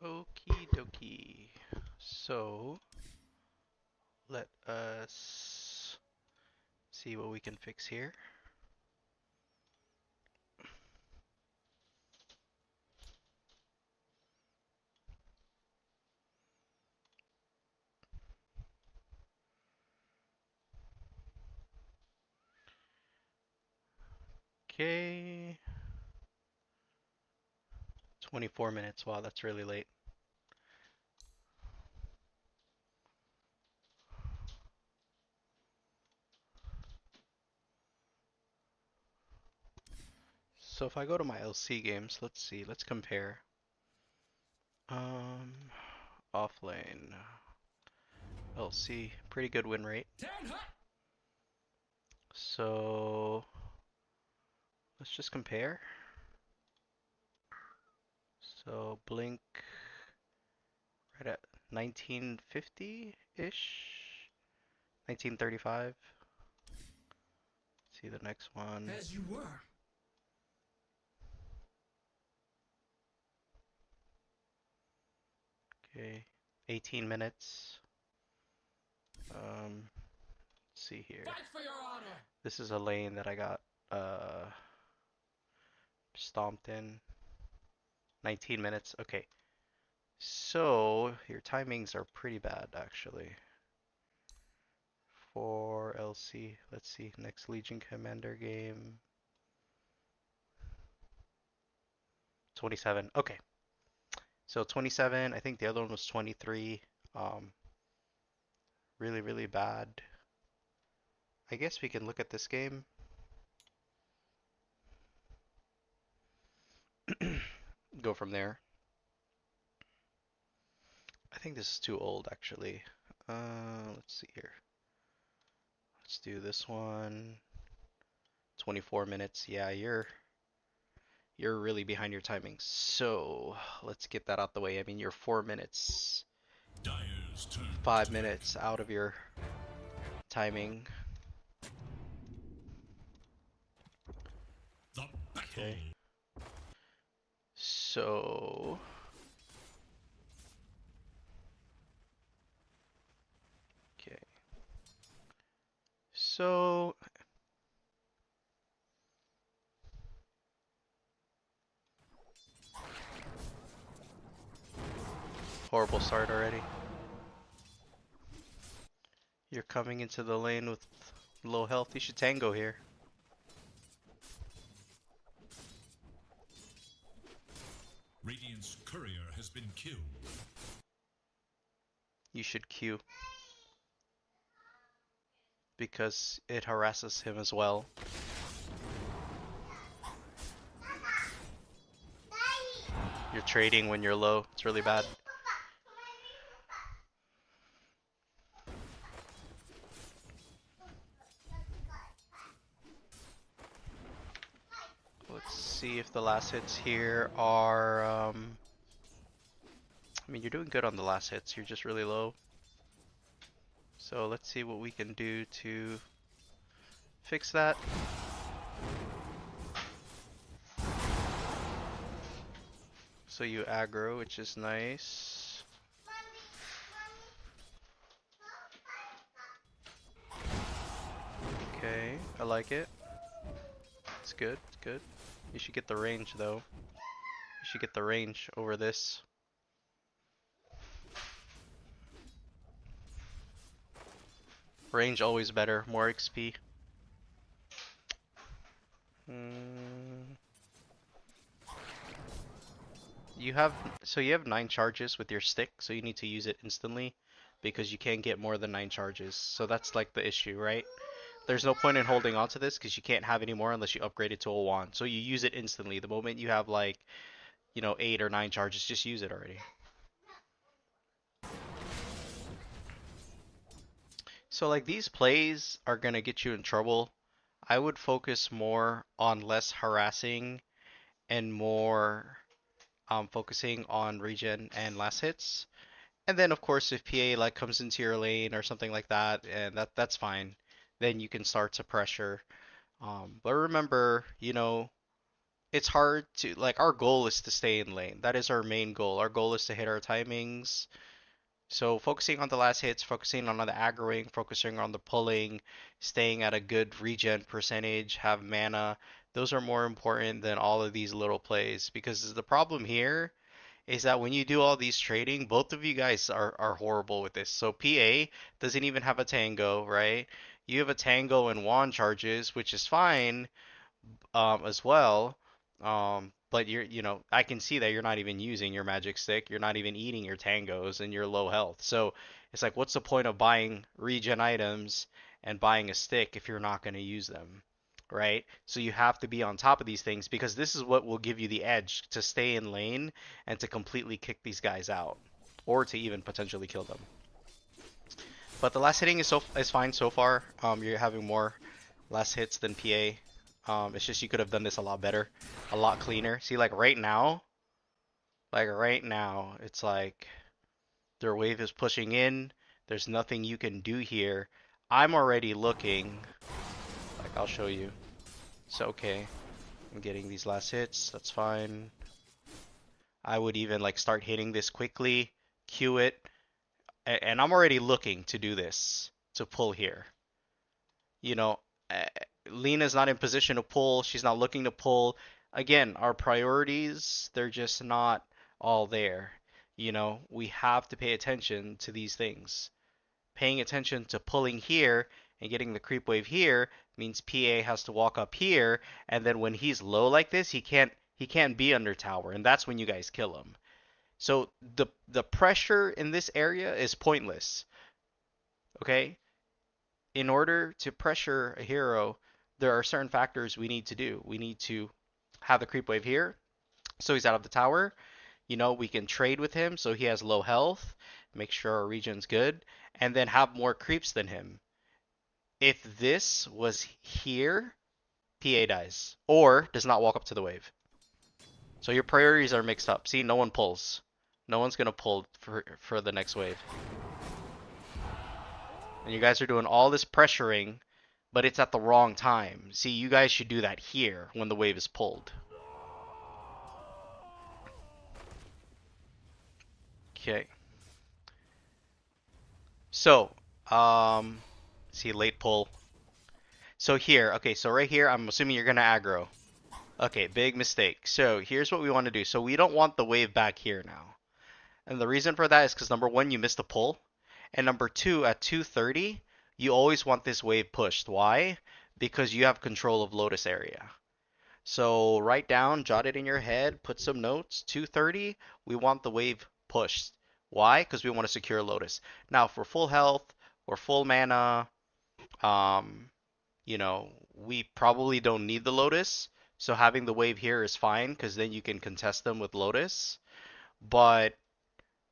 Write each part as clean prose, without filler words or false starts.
Okie dokie. So, let us see what we can fix here. Okay. 24 minutes. Wow, that's really late. So if I go to my LC games, let's see, let's compare. Um, Offlane, LC, pretty good win rate. So let's just compare. So Blink right at 1950-ish, 1935. See the next one. As you were. Okay, 18 minutes. Let's see here. Fight for your honor. This is a lane that I got uh stomped in. 19 minutes. Okay. So your timings are pretty bad actually. For LC, let's see, next Legion Commander game. 27. Okay. So 27, I think the other one was 23. Um, really, really bad. I guess we can look at this game. Go from there. I think this is too old actually. Let's see here. Let's do this one. 24 minutes. Yeah, you're really behind your timing. So let's get that out the way. I mean, you're 4 minutes, 5 minutes out of your timing. Okay. So okay. So horrible start already. You're coming into the lane with low health. You should tango here. Radiant's courier has been killed. You should Q because it harasses him as well. You're trading when you're low. It's really bad. Let's see if the last hits here are I mean, you're doing good on the last hits. You're just really low. So let's see what we can do to fix that. So you aggro, which is nice. Okay, I like it. It's good, it's good. You should get the range though. You should get the range over this. Range always better, more XP. You have 9 charges with your stick, so you need to use it instantly because you can't get more than 9 charges. So that's like the issue, right? There's no point in holding on to this because you can't have any more unless you upgrade it to a wand. So you use it instantly. The moment you have like, 8 or 9 charges, just use it already. So like these plays are gonna get you in trouble. I would focus more on less harassing and more focusing on regen and last hits. And then of course if PA like comes into your lane or something like that, and that's fine. Then you can start to pressure. But remember, it's hard to like our goal is to stay in lane. That is our main goal. Our goal is to hit our timings. So focusing on the last hits, focusing on the aggroing, focusing on the pulling, staying at a good regen percentage, have mana. Those are more important than all of these little plays because the problem here is that when you do all these trading, both of you guys are horrible with this. So PA doesn't even have a tango, right? You have a tango and wand charges, which is fine, as well. But I can see that you're not even using your magic stick. You're not even eating your tangos, and you're low health. So it's like, what's the point of buying regen items and buying a stick if you're not going to use them, right? So you have to be on top of these things because this is what will give you the edge to stay in lane and to completely kick these guys out, or to even potentially kill them. But the last hitting is fine so far. You're having more last hits than PA. It's just you could have done this a lot better, a lot cleaner. See, right now, it's like their wave is pushing in. There's nothing you can do here. I'm already looking. Like, I'll show you. So, okay, I'm getting these last hits. That's fine. I would even like start hitting this quickly, queue it, and I'm already looking to do this, to pull here. You know, uh, Lena's not in position to pull. She's not looking to pull. Again, our priorities, they're just not all there. We have to pay attention to these things. Paying attention to pulling here and getting the creep wave here means PA has to walk up here, and then when he's low like this, he can't be under tower, and that's when you guys kill him. So the pressure in this area is pointless. Okay? In order to pressure a hero, there are certain factors we need to do. We need to have the creep wave here, so he's out of the tower. We can trade with him so he has low health, make sure our region's good, and then have more creeps than him. If this was here, PA dies, or does not walk up to the wave. So your priorities are mixed up. See, no one pulls. No one's gonna pull for the next wave. And you guys are doing all this pressuring, but it's at the wrong time. See, you guys should do that here when the wave is pulled. Okay. So, see, late pull. So here, okay, so right here, I'm assuming you're gonna aggro. Okay, big mistake. So here's what we want to do. So we don't want the wave back here now. And the reason for that is because number one, you missed the pull. And number two, at 230, you always want this wave pushed. Why? Because you have control of Lotus area. So write down, jot it in your head, put some notes. 230, we want the wave pushed. Why? Because we want to secure Lotus. Now for full health or full mana, um, we probably don't need the Lotus. So having the wave here is fine because then you can contest them with Lotus. But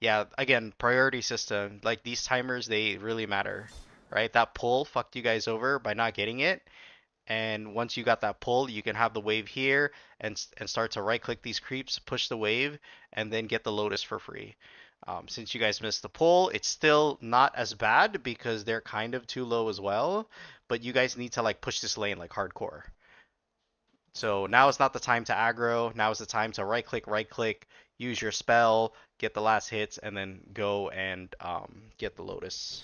yeah, again, priority system. Like these timers, they really matter, right? That pull fucked you guys over by not getting it. And once you got that pull, you can have the wave here and start to right click these creeps, push the wave, and then get the Lotus for free. Since you guys missed the pull, it's still not as bad because they're kind of too low as well. But you guys need to like push this lane like hardcore. So now is not the time to aggro. Now is the time to right click, use your spell, get the last hits, and then go and get the Lotus.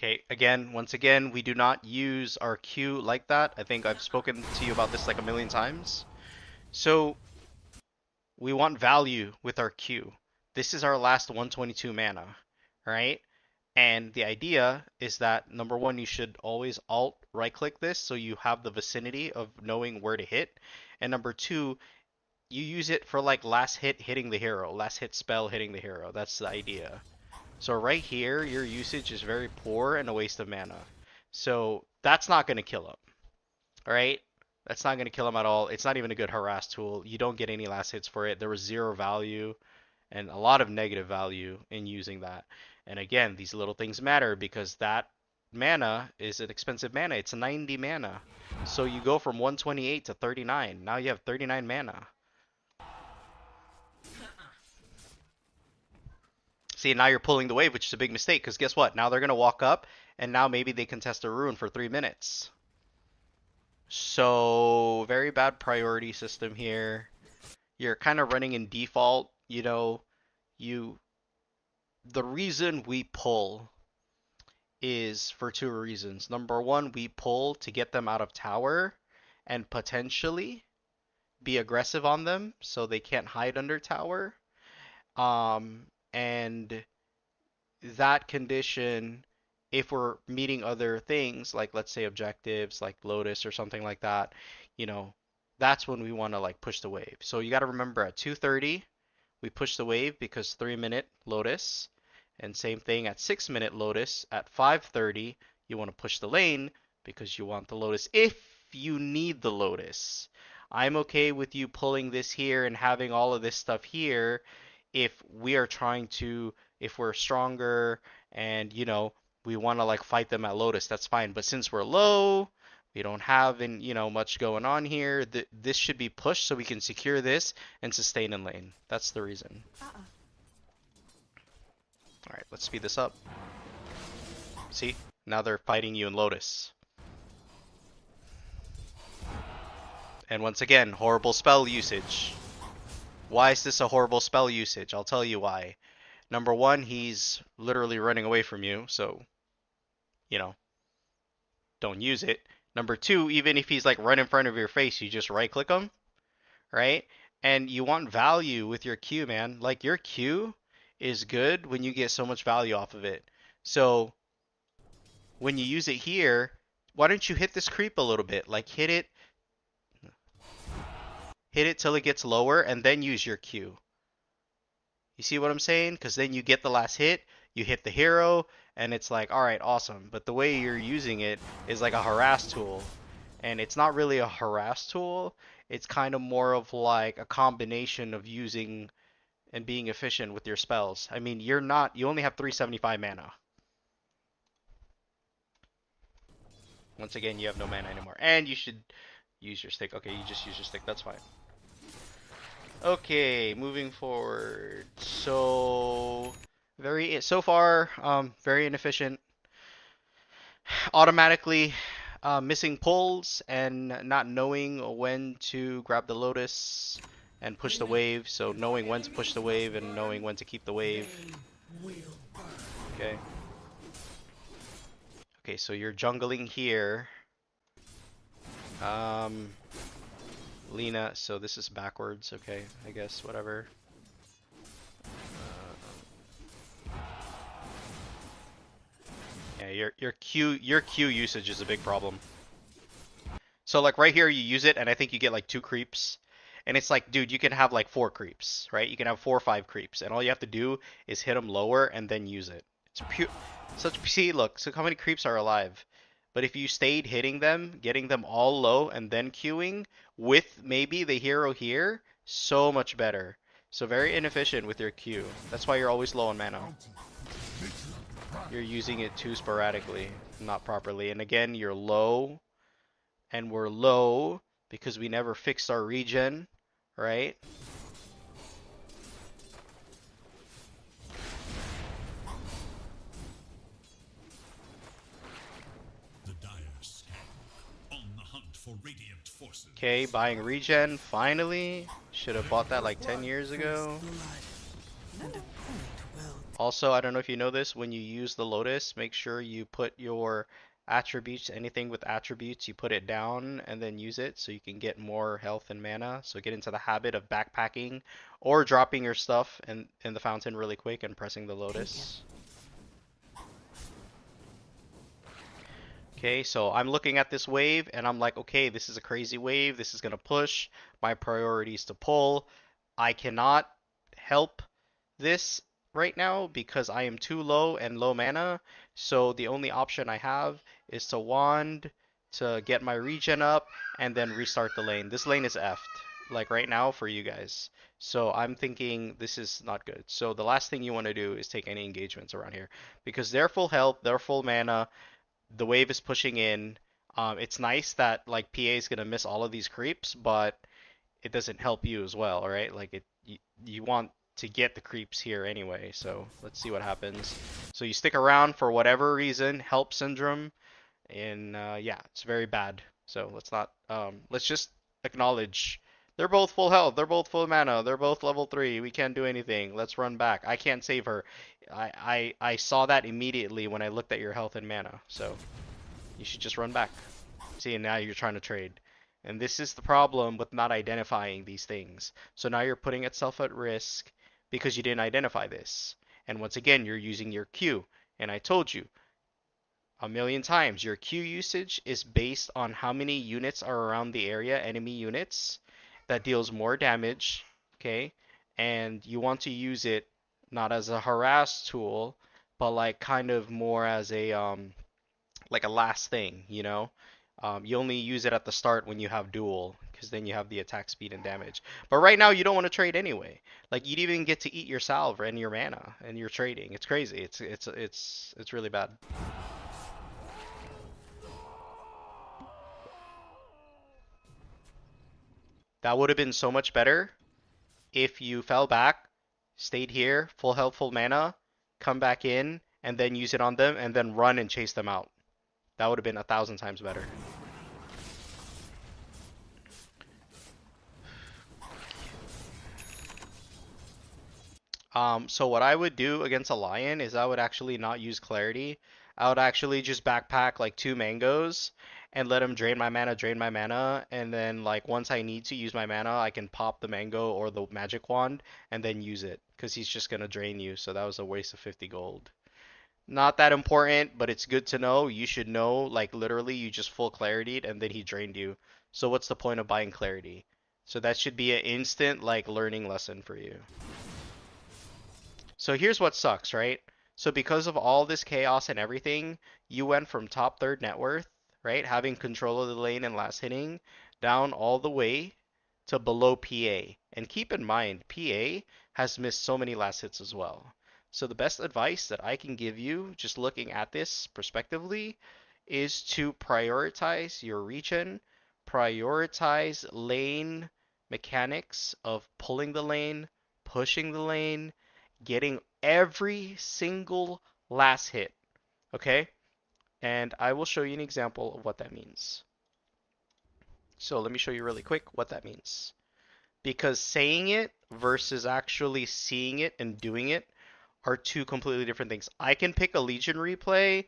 Okay, once again, we do not use our Q like that. I think I've spoken to you about this like a million times. So we want value with our Q. This is our last 122 mana, right? And the idea is that number one, you should always alt right click this so you have the vicinity of knowing where to hit. And number two, you use it for like last hit hitting the hero, last hit spell hitting the hero. That's the idea. So right here, your usage is very poor and a waste of mana. So that's not going to kill him. All right? That's not going to kill him at all. It's not even a good harass tool. You don't get any last hits for it. There was zero value and a lot of negative value in using that. And again, these little things matter because that mana is an expensive mana. It's 90 mana. So you go from 128 to 39. Now you have 39 mana. See, now you're pulling the wave, which is a big mistake, because guess what? Now they're going to walk up, and now maybe they contest a rune for 3 minutes. So, very bad priority system here. You're kind of running in default. You the reason we pull is for two reasons. Number one, we pull to get them out of tower and potentially be aggressive on them so they can't hide under tower. And that condition, if we're meeting other things, like let's say objectives like Lotus or something like that, you know, that's when we want to like push the wave. So you got to remember at 2:30, we push the wave because 3-minute Lotus. And same thing at 6-minute Lotus. At 5:30, you want to push the lane because you want the Lotus if you need the Lotus. I'm okay with you pulling this here and having all of this stuff here if we are trying to, if we're stronger and, we want to like fight them at Lotus, that's fine. But since we're low, we don't have much going on here. This should be pushed so we can secure this and sustain in lane. That's the reason. All right, let's speed this up. See, now they're fighting you in Lotus. And once again, horrible spell usage. Why is this a horrible spell usage? I'll tell you why. Number one, he's literally running away from you, so, don't use it. Number two, even if he's like right in front of your face, you just right click him, right? And you want value with your Q, man. Like your Q is good when you get so much value off of it. So when you use it here, why don't you hit this creep a little bit? Like hit it till it gets lower and then use your Q. You see what I'm saying? Because then you get the last hit, you hit the hero, and it's like, all right, awesome. But the way you're using it is like a harass tool. And it's not really a harass tool. It's kind of more of like a combination of using and being efficient with your spells. I mean, you only have 375 mana. Once again, you have no mana anymore. And you should use your stick. Okay, you just use your stick. That's fine. Okay, moving forward. So far, very inefficient. Automatically missing pulls and not knowing when to grab the Lotus and push the wave. So knowing when to push the wave and knowing when to keep the wave. Okay. Okay, so you're jungling here. Lina, so this is backwards, okay, I guess, whatever. Yeah, your Q usage is a big problem. So like right here you use it and I think you get like 2 creeps. And it's like, dude, you can have like 4 creeps, right? You can have 4 or 5 creeps and all you have to do is hit them lower and then use it. It's pure see, look, so how many creeps are alive? But if you stayed hitting them, getting them all low and then queuing with maybe the hero here, so much better. So very inefficient with your Q. That's why you're always low on mana. You're using it too sporadically, not properly. And again, you're low. And we're low because we never fixed our regen, right? Okay, buying regen, finally. Should have bought that like 10 years ago. Also, I don't know if you know this, when you use the Lotus, make sure you put your attributes, anything with attributes, you put it down and then use it so you can get more health and mana. So get into the habit of backpacking or dropping your stuff in the fountain really quick and pressing the Lotus. Okay, so I'm looking at this wave and I'm like, okay, this is a crazy wave. This is going to push. My priority is to pull. I cannot help this right now because I am too low and low mana. So the only option I have is to wand to get my regen up and then restart the lane. This lane is effed, like right now for you guys. So I'm thinking this is not good. So the last thing you want to do is take any engagements around here because they're full health, they're full mana. The wave is pushing in. It's nice that like PA is gonna miss all of these creeps, but it doesn't help you as well, right? Like you want to get the creeps here anyway. So let's see what happens. So you stick around for whatever reason, help syndrome, and yeah, it's very bad. So let's not let's just acknowledge they're both full health, they're both full mana, they're both level 3. We can't do anything. Let's run back. I can't save her. I saw that immediately when I looked at your health and mana. So you should just run back. See, and now you're trying to trade. And this is the problem with not identifying these things. So now you're putting itself at risk because you didn't identify this. And once again, you're using your Q. And I told you a million times, your Q usage is based on how many units are around the area, enemy units, that deals more damage, okay? And you want to use it not as a harass tool, but like kind of more as a like a last thing, you know? You only use it at the start when you have duel, because then you have the attack speed and damage. But right now you don't want to trade anyway. Like you'd even get to eat your salve and your mana, and you're trading. It's crazy. It's really bad. That would have been so much better if you fell back, stayed here, full health, full mana, come back in, and then use it on them, and then run and chase them out. That would have been 1,000 times better. So what I would do against a lion is I would actually not use clarity. I would actually just backpack like 2 mangoes and let him drain my mana, and then like once I need to use my mana, I can pop the mango or the magic wand and then use it, because he's just gonna drain you. So that was a waste of 50 gold. Not that important, but it's good to know. You should know, like literally you just full claritied and then he drained you. So what's the point of buying clarity? So that should be an instant like learning lesson for you. So here's what sucks, right? So because of all this chaos and everything, you went from top third net worth, right, having control of the lane and last hitting, down all the way to below PA. And keep in mind, PA has missed so many last hits as well. So the best advice that I can give you, just looking at this prospectively, is to prioritize your region, prioritize lane mechanics of pulling the lane, pushing the lane, getting every single last hit, okay? And I will show you an example of what that means. So let me show you really quick what that means. Because saying it versus actually seeing it and doing it are two completely different things. I can pick a Legion replay,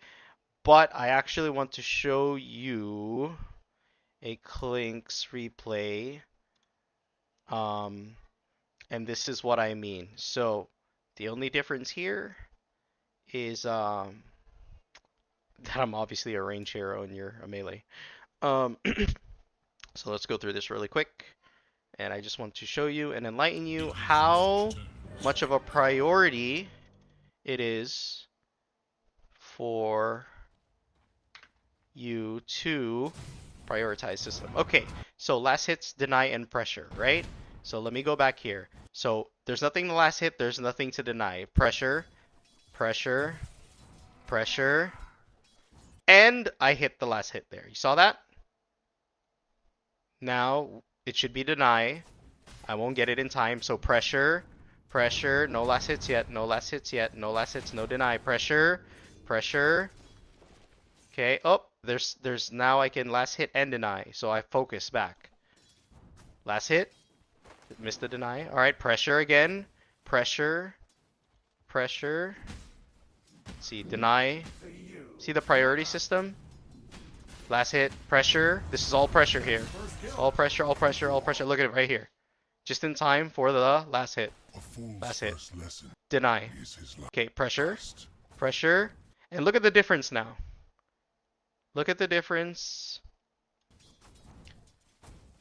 but I actually want to show you a Clinks replay. And this is what I mean. So the only difference here is that I'm obviously a range hero and you're a melee. Um, so let's go through this really quick. And I just want to show you and enlighten you how much of a priority it is for you to prioritize system. Okay, so last hits, deny, and pressure, right? So let me go back here. So there's nothing to last hit, there's nothing to deny. Pressure, pressure, pressure, and I hit the last hit there. You saw that? Now it should be deny. I won't get it in time. So pressure, pressure, no last hits yet, no last hits yet, no last hits, no deny. Pressure, pressure. Okay. Oh, there's now I can last hit and deny. So I focus back. Last hit. Missed the deny. All right. Pressure again. Pressure, pressure. Let's see, deny. See the priority system? Last hit, pressure. This is all pressure here. All pressure, all pressure, all pressure. Look at it right here. Just in time for the last hit. Last hit. Deny. Okay, pressure. Pressure. And look at the difference now. Look at the difference.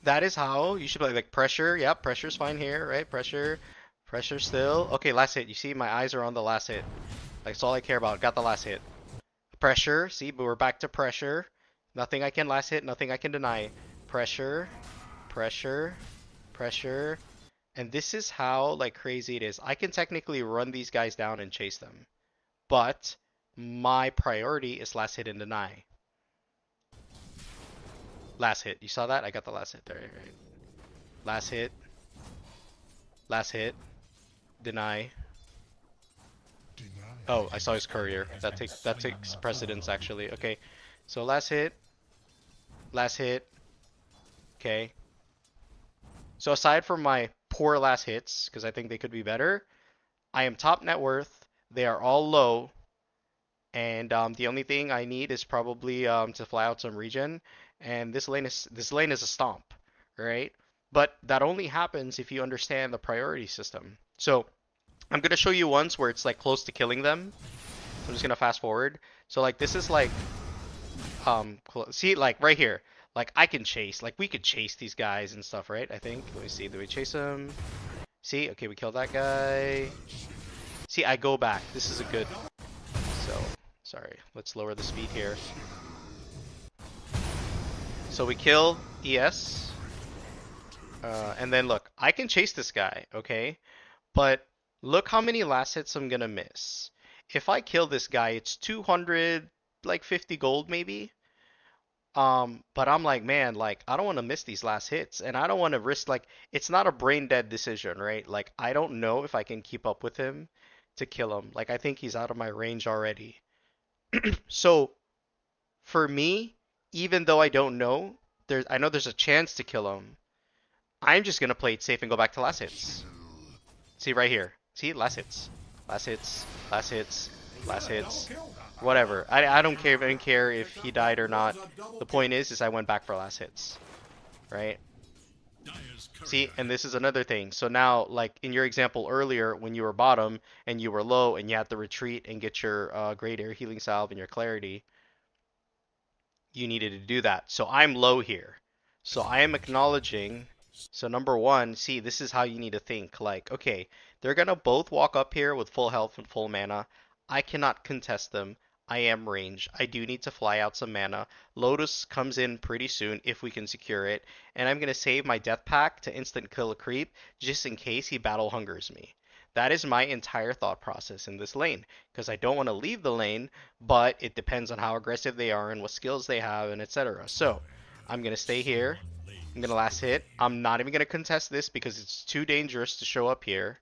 That is how you should play. Like pressure. Yep, pressure's fine here, right? Pressure. Pressure still. Okay, last hit. You see my eyes are on the last hit. Like, that's all I care about. Got the last hit. Pressure. See, but we're back to pressure. Nothing I can last hit, nothing I can deny. Pressure, pressure, pressure. And this is how like crazy it is. I can technically run these guys down and chase them. But my priority is last hit and deny. Last hit. You saw that? I got the last hit there, right? Last hit. Last hit. Deny. Deny. Oh, I saw his courier. That takes precedence actually. Okay. So last hit. Last hit. Okay. So aside from my poor last hits, because I think they could be better, I am top net worth. They are all low. And the only thing I need is probably to fly out some regen. And this lane is a stomp, right? But that only happens if you understand the priority system. So I'm gonna show you once where it's like close to killing them. So I'm just gonna fast forward. So like this is like see like right here. Like I can chase. Like we could chase these guys and stuff, right? I think. Let me see. Do we chase them? See? Okay, we killed that guy. See, I go back. This is a good. So sorry. Let's lower the speed here. So we kill ES. And then look, I can chase this guy, okay? But look how many last hits I'm gonna miss. If I kill this guy, it's 200, like 50 gold maybe. But I'm like, man, like I don't want to miss these last hits, and I don't want to risk like it's not a brain dead decision, right? Like I don't know if I can keep up with him to kill him. Like I think he's out of my range already. So for me, even though I don't know, I know there's a chance to kill him. I'm just gonna play it safe and go back to last hits. See right here. See last hits, last hits, last hits, last hits. Whatever. I don't care. I don't care if he died or not. The point is I went back for last hits, right? See, and this is another thing. So now, like in your example earlier, when you were bottom and you were low and you had to retreat and get your Great Air Healing Salve and your Clarity, you needed to do that. So I'm low here. So I am acknowledging. So number one, see, this is how you need to think. Like, okay, they're gonna both walk up here with full health and full mana. I cannot contest them. I am range. I do need to fly out some mana. Lotus comes in pretty soon if we can secure it. And I'm gonna save my death pack to instant kill a creep just in case he battle hungers me. That is my entire thought process in this lane. Because I don't want to leave the lane, but it depends on how aggressive they are and what skills they have and etc. So I'm gonna stay here. I'm gonna last hit. I'm not even gonna contest this because it's too dangerous to show up here.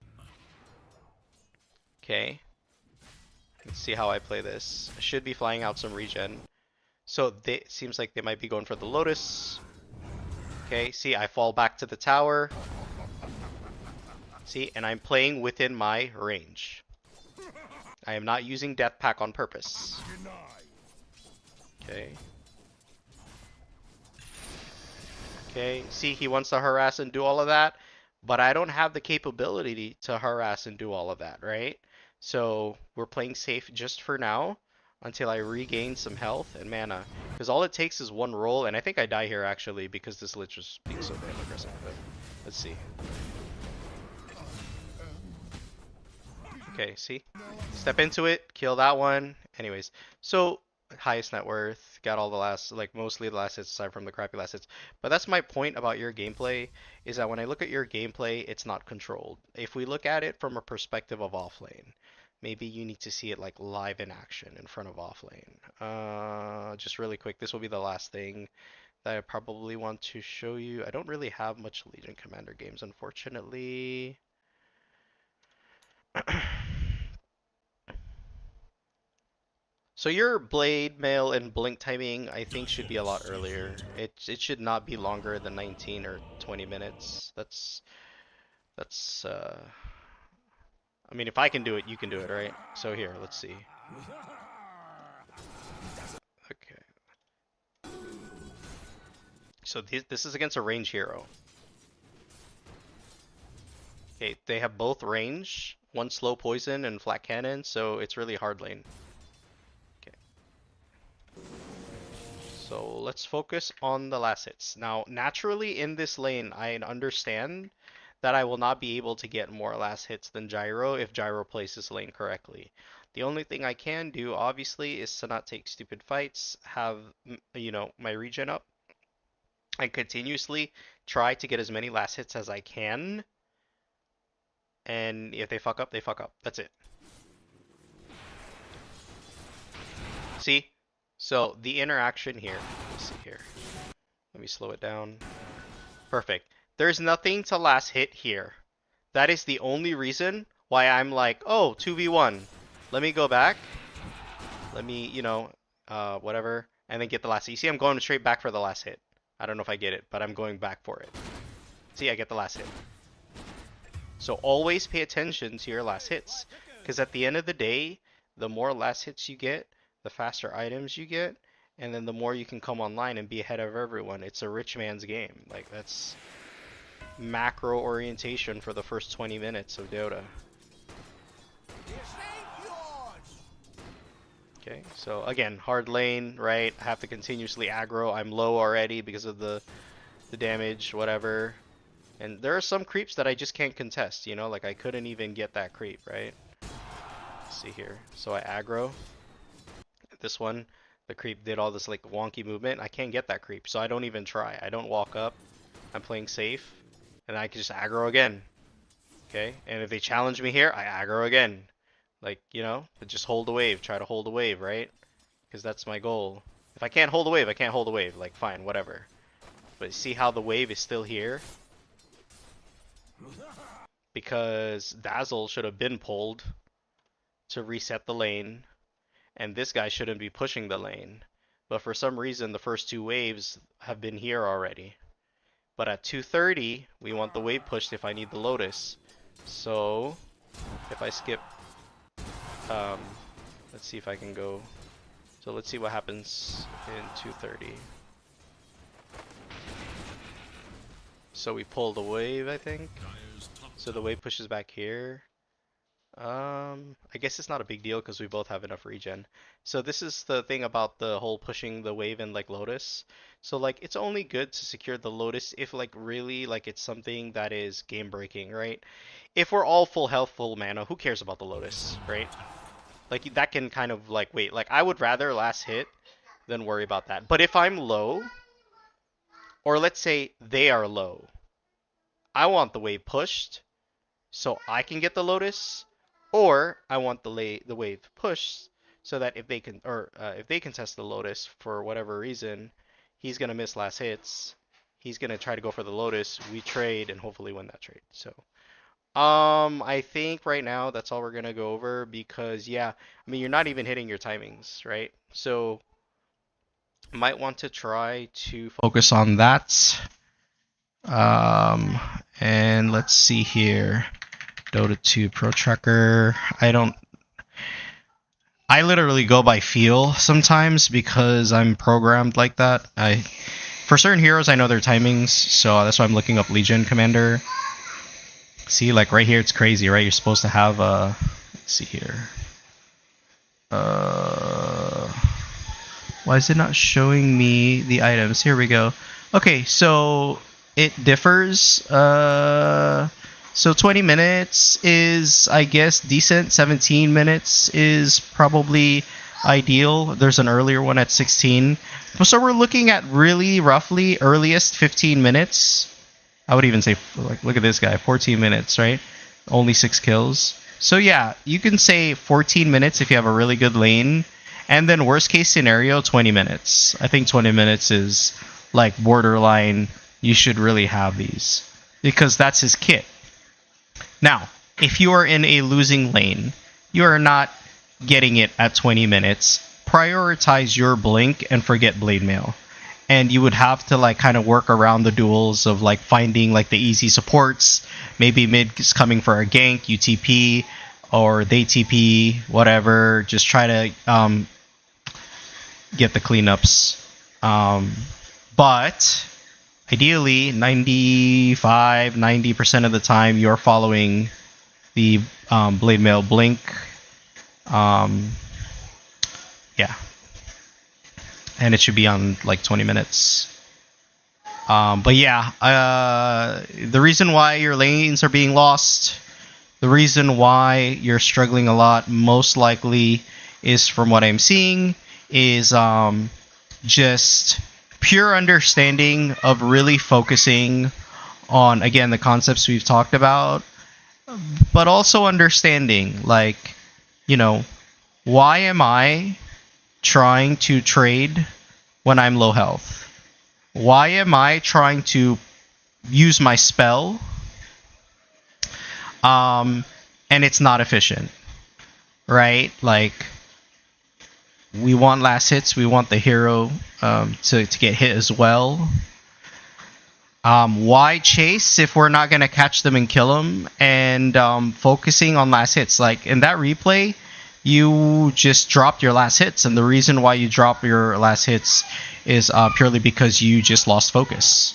Okay. Let's see how I play this. I should be flying out some regen. So it seems like they might be going for the Lotus. Okay, see, I fall back to the tower. See, and I'm playing within my range. I am not using Death Pack on purpose. Okay. Okay, see, he wants to harass and do all of that, but I don't have the capability to harass and do all of that, right? So we're playing safe just for now until I regain some health and mana. Because all it takes is one roll, and I think I die here actually because this Lich is being so damn aggressive. But let's see. Okay, see? Step into it, kill that one. Anyways, so highest net worth, got all the last, like mostly the last hits aside from the crappy last hits. But that's my point about your gameplay, is that when I look at your gameplay, it's not controlled. If we look at it from a perspective of offlane, maybe you need to see it like live in action in front of offlane. Just really quick, this will be the last thing that I probably want to show you. I don't really have much Legion Commander games, unfortunately. So your blade mail and blink timing, I think, should be a lot earlier. It should not be longer than 19 or 20 minutes. That's I mean, if I can do it, you can do it, right? So here, let's see. Okay. So this is against a range hero. Okay, they have both range, one slow poison and flat cannon, so it's really hard lane. So let's focus on the last hits. Now, naturally in this lane, I understand that I will not be able to get more last hits than Gyro if Gyro plays this lane correctly. The only thing I can do, obviously, is to not take stupid fights, have, you know, my regen up, and continuously try to get as many last hits as I can. And if they fuck up, they fuck up. That's it. See? So the interaction here, let's see here. Let me slow it down. Perfect. There's nothing to last hit here. That is the only reason why I'm like, oh, 2v1. Let me go back. Let me, whatever. And then get the last hit. You see, I'm going straight back for the last hit. I don't know if I get it, but I'm going back for it. See, I get the last hit. So always pay attention to your last hits. Because at the end of the day, the more last hits you get, the faster items you get, and then the more you can come online and be ahead of everyone. It's a rich man's game. Like, that's macro orientation for the first 20 minutes of Dota. Okay, so again, hard lane, right? I have to continuously aggro. I'm low already because of the damage, whatever. And there are some creeps that I just can't contest, you know? Like, I couldn't even get that creep, right? Let's see here. So I aggro. This one, the creep did all this, like, wonky movement. I can't get that creep, so I don't even try. I don't walk up. I'm playing safe. And I can just aggro again. Okay? And if they challenge me here, I aggro again. Like, just hold the wave. Try to hold the wave, right? Because that's my goal. If I can't hold the wave, I can't hold the wave. Like, fine, whatever. But see how the wave is still here? Because Dazzle should have been pulled to reset the lane. And this guy shouldn't be pushing the lane. But for some reason, the first two waves have been here already. But at 2:30, we want the wave pushed if I need the Lotus. So, if I skip... let's see if I can go... So let's see what happens in 2:30. So we pull the wave, I think. So the wave pushes back here. I guess it's not a big deal because we both have enough regen. So this is the thing about the whole pushing the wave and like Lotus. So like it's only good to secure the Lotus if like really like it's something that is game breaking, right? If we're all full health, full mana, who cares about the Lotus, right? Like that can kind of like wait. Like I would rather last hit than worry about that. But if I'm low, or let's say they are low, I want the wave pushed so I can get the Lotus. Or I want the wave pushed so that if they can, or if they contest the Lotus for whatever reason, he's gonna miss last hits. He's gonna try to go for the Lotus. We trade and hopefully win that trade. So, I think right now that's all we're gonna go over because yeah, I mean you're not even hitting your timings, right? So, might want to try to focus on that. And let's see here. Dota 2 Pro Tracker. I literally go by feel sometimes because I'm programmed like that. For certain heroes, I know their timings, so that's why I'm looking up Legion Commander. See, like right here, it's crazy, right? You're supposed to have a... Let's see here. Why is it not showing me the items? Here we go. Okay, so it differs. So 20 minutes is, I guess, decent. 17 minutes is probably ideal. There's an earlier one at 16. So we're looking at really roughly earliest 15 minutes. I would even say, like, look at this guy, 14 minutes, right? Only 6 kills. So yeah, you can say 14 minutes if you have a really good lane. And then worst case scenario, 20 minutes. I think 20 minutes is like borderline. You should really have these because that's his kit. Now, if you are in a losing lane, you are not getting it at 20 minutes. Prioritize your blink and forget blade mail. And you would have to like kind of work around the duels of like finding like the easy supports. Maybe mid is coming for a gank, UTP, or they TP, whatever. Just try to get the cleanups. But ideally, 90% of the time, you're following the blade mail blink. Yeah. And it should be on like 20 minutes. But yeah, the reason why your lanes are being lost, the reason why you're struggling a lot, most likely is from what I'm seeing, is just pure understanding of really focusing on, again, the concepts we've talked about, but also understanding, like, why am I trying to trade when I'm low health? Why am I trying to use my spell and it's not efficient, right? Like, we want last hits, we want the hero to get hit as well. Why chase if we're not going to catch them and kill them? And focusing on last hits. Like, in that replay, you just dropped your last hits, and the reason why you drop your last hits is purely because you just lost focus.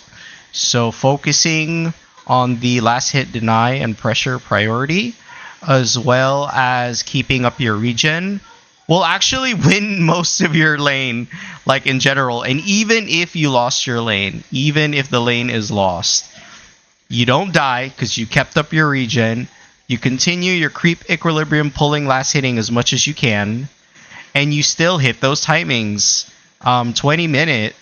So focusing on the last hit deny and pressure priority, as well as keeping up your regen, will actually win most of your lane, like in general. And even if you lost your lane, even if the lane is lost, you don't die because you kept up your regen. You continue your creep equilibrium, pulling last hitting as much as you can, and you still hit those timings. 20-minute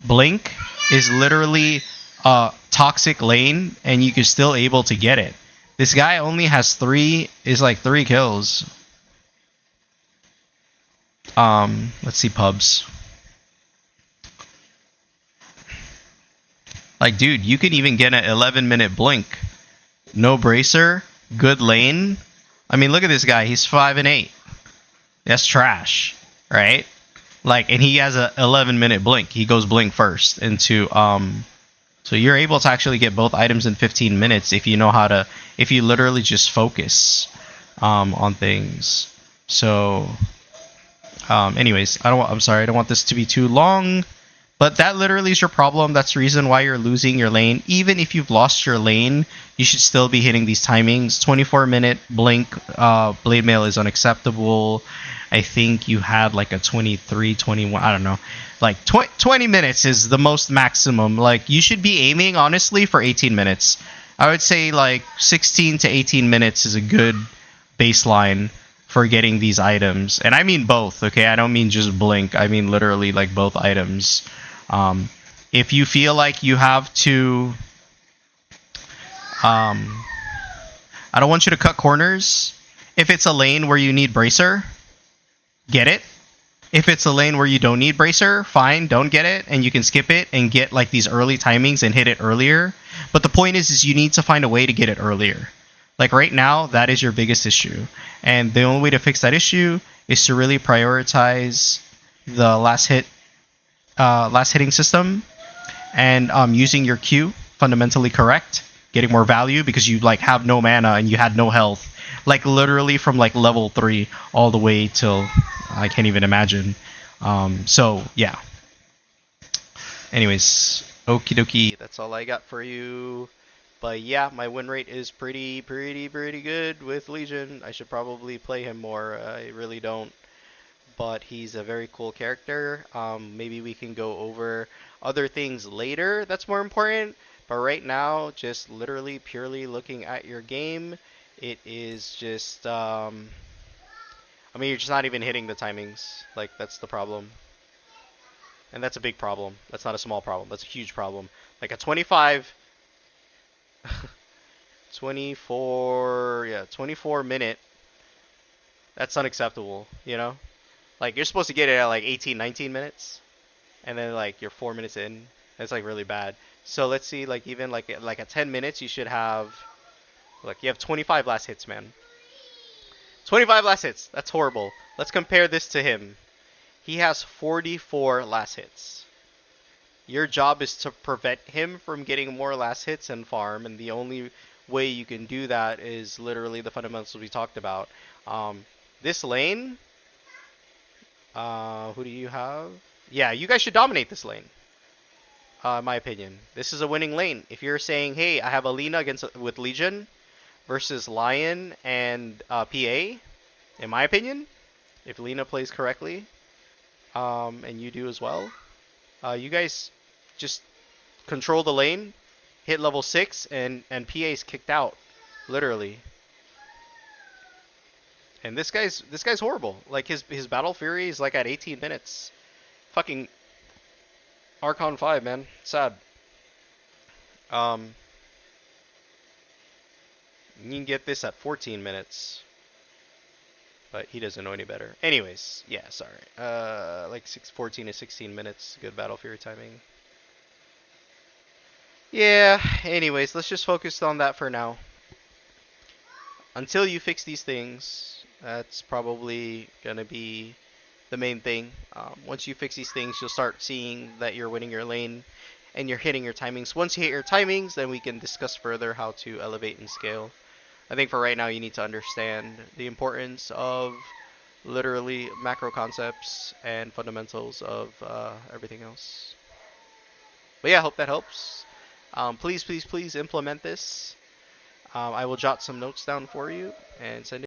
blink is literally a toxic lane, and you can still able to get it. This guy only has three kills. Let's see pubs. Like, dude, you can even get an 11-minute blink. No bracer, good lane. I mean, look at this guy. He's 5 and 8. That's trash, right? Like, and he has a 11-minute blink. He goes blink first into So you're able to actually get both items in 15 minutes if you know how to, if you literally just focus on things. So, anyways, I'm sorry, I don't want this to be too long. But that literally is your problem. That's the reason why you're losing your lane. Even if you've lost your lane, you should still be hitting these timings. 24-minute blink blade mail is unacceptable. I think you had like a 23, 21, I don't know. Like 20 minutes is the most maximum. Like, you should be aiming, honestly, for 18 minutes. I would say like 16 to 18 minutes is a good baseline for getting these items. And I mean both, okay? I don't mean just blink. I mean literally like both items. If you feel like you have to, I don't want you to cut corners. If it's a lane where you need bracer, get it. If it's a lane where you don't need bracer, fine, don't get it, and you can skip it and get like these early timings and hit it earlier. But the point is you need to find a way to get it earlier. Like right now, that is your biggest issue. And the only way to fix that issue is to really prioritize the last hitting system, and using your Q fundamentally correct, getting more value because you like have no mana and you had no health, like literally from like level 3 all the way till I can't even imagine. So yeah. Anyways, okie dokie. That's all I got for you. But yeah, my win rate is pretty good with Legion. I should probably play him more. I really don't. But he's a very cool character. Maybe we can go over other things later that's more important. But right now, just literally purely looking at your game, it is just, I mean, you're just not even hitting the timings. Like, that's the problem. And that's a big problem. That's not a small problem. That's a huge problem. Like a 25, 24 minute, that's unacceptable, you know? Like, you're supposed to get it at like 18, 19 minutes, and then like you're 4 minutes in. That's like really bad. So let's see, like even like at 10 minutes, you should have, look, you have 25 last hits, man. 25 last hits. That's horrible. Let's compare this to him. He has 44 last hits. Your job is to prevent him from getting more last hits and farm, and the only way you can do that is literally the fundamentals we talked about. This lane, who do you have? Yeah, you guys should dominate this lane. In my opinion, this is a winning lane. If you're saying, hey, I have Alina with Legion versus Lion and PA, in my opinion, if Lina plays correctly, and you do as well, you guys just control the lane, hit level 6, and PA's kicked out, literally. And this guy's horrible. Like his Battle Fury is like at 18 minutes. Fucking Archon 5, man. Sad. You can get this at 14 minutes. But he doesn't know any better. Anyways, yeah, sorry. Like 14 to 16 minutes. Good Battle Fury timing. Yeah, anyways, let's just focus on that for now. until you fix these things, that's probably gonna be the main thing. Once you fix these things, you'll start seeing that you're winning your lane and you're hitting your timings. Once you hit your timings, then we can discuss further how to elevate and scale. I think for right now, you need to understand the importance of literally macro concepts and fundamentals of everything else. But yeah, I hope that helps. Please, please, please implement this. I will jot some notes down for you and send